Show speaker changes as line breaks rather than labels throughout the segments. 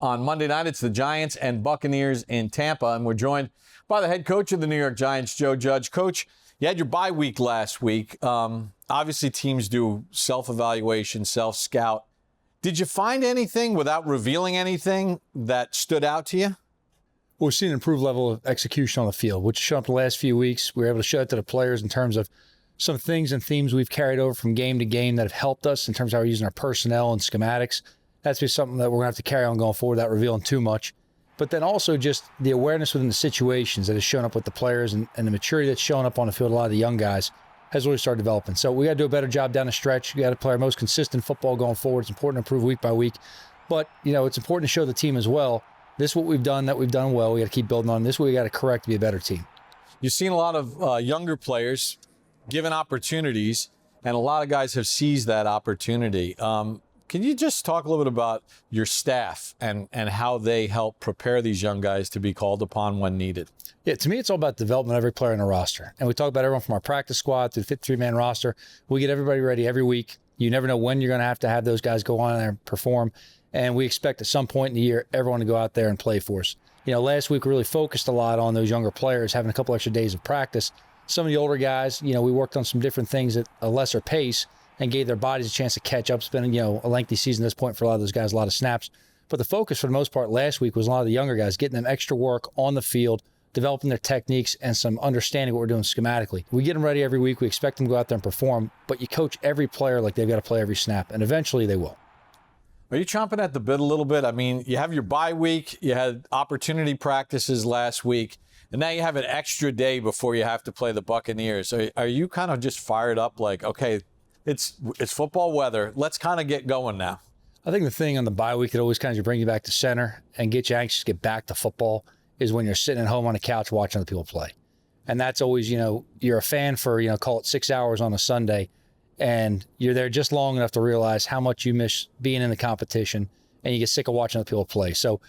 On Monday night, it's the Giants and Buccaneers in Tampa, and we're joined by the head coach of the New York Giants, Joe Judge. Coach, you had your bye week last week. Obviously, teams do self-evaluation, self-scout. Did you find anything, without revealing anything, that stood out to you?
Well, we've seen an improved level of execution on the field, which has shown up the last few weeks. We were able to show it to the players in terms of some things and themes we've carried over from game to game that have helped us in terms of how we're using our personnel and schematics. That's just something that we're going to have to carry on going forward without revealing too much. But then also just the awareness within the situations that has shown up with the players and the maturity that's showing up on the field, a lot of the young guys, has really started developing. So we got to do a better job down the stretch. We got to play our most consistent football going forward. It's important to improve week by week. But, it's important to show the team as well, this is what we've done, that we've done well. We got to keep building on. This is what we got to correct to be a better team.
You've seen a lot of younger players given opportunities, and a lot of guys have seized that opportunity. Can you just talk a little bit about your staff and how they help prepare these young guys to be called upon when needed?
Yeah, to me, it's all about development of every player in the roster. And we talk about everyone from our practice squad to the 53-man roster. We get everybody ready every week. You never know when you're going to have those guys go on there and perform. And we expect at some point in the year, everyone to go out there and play for us. Last week we really focused a lot on those younger players having a couple extra days of practice. Some of the older guys, we worked on some different things at a lesser pace and gave their bodies a chance to catch up. It's been, a lengthy season at this point for a lot of those guys, a lot of snaps. But the focus for the most part last week was a lot of the younger guys, getting them extra work on the field, developing their techniques and some understanding what we're doing schematically. We get them ready every week. We expect them to go out there and perform, but you coach every player like they've got to play every snap, and eventually they will.
Are you chomping at the bit a little bit? I mean, you have your bye week, you had opportunity practices last week, and now you have an extra day before you have to play the Buccaneers. Are you kind of just fired up like, okay, it's football weather, let's kind of get going now?
I think the thing on the bye week that always kind of bring you back to center and get you anxious to get back to football is when you're sitting at home on the couch watching other people play. And that's always, you're a fan for, call it 6 hours on a Sunday, and you're there just long enough to realize how much you miss being in the competition, and you get sick of watching other people play. So,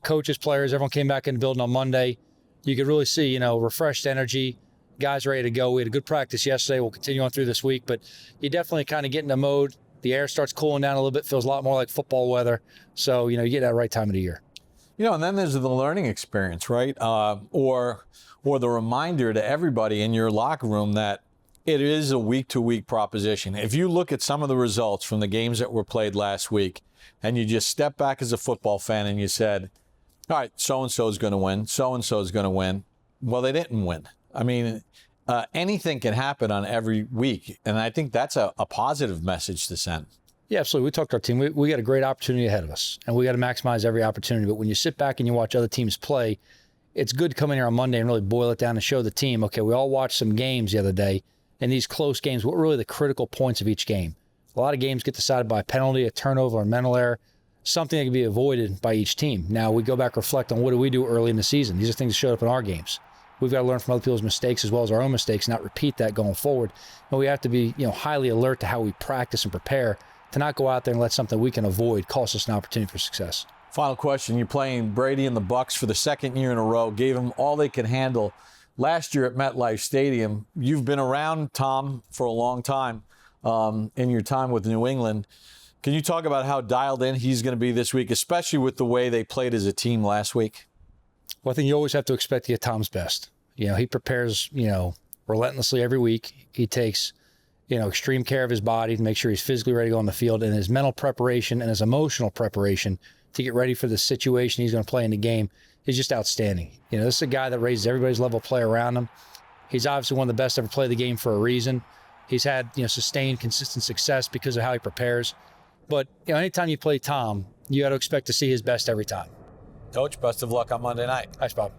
coaches, players, everyone came back in the building on Monday. You could really see, refreshed energy, guys ready to go. We had a good practice yesterday. We'll continue on through this week, but you definitely kind of get into mode. The air starts cooling down a little bit, feels a lot more like football weather. So, you get that right time of the year.
And then there's the learning experience, right? Or the reminder to everybody in your locker room that it is a week-to-week proposition. If you look at some of the results from the games that were played last week, and you just step back as a football fan and you said, all right, so-and-so is going to win, so-and-so is going to win. Well, they didn't win. I mean, anything can happen on every week, and I think that's a positive message to send.
Yeah, absolutely. We talked to our team. We got a great opportunity ahead of us, and we got to maximize every opportunity. But when you sit back and you watch other teams play, it's good to come in here on Monday and really boil it down and show the team, okay, we all watched some games the other day, and these close games, what were really the critical points of each game? A lot of games get decided by a penalty, a turnover, a mental error, something that can be avoided by each team. Now, we go back, reflect on what do we do early in the season. These are things that showed up in our games. We've got to learn from other people's mistakes as well as our own mistakes, not repeat that going forward. And we have to be, highly alert to how we practice and prepare to not go out there and let something we can avoid cost us an opportunity for success.
Final question. You're playing Brady and the Bucs for the second year in a row, gave them all they could handle last year at MetLife Stadium. You've been around Tom for a long time in your time with New England. Can you talk about how dialed in he's going to be this week, especially with the way they played as a team last week?
Well, I think you always have to expect to get Tom's best. He prepares, relentlessly every week. He takes, extreme care of his body to make sure he's physically ready to go on the field, and his mental preparation and his emotional preparation to get ready for the situation he's going to play in the game is just outstanding. This is a guy that raises everybody's level of play around him. He's obviously one of the best to ever play the game for a reason. He's had, sustained, consistent success because of how he prepares. But, anytime you play Tom, you got to expect to see his best every time.
Coach, best of luck on Monday night.
Thanks, Bob.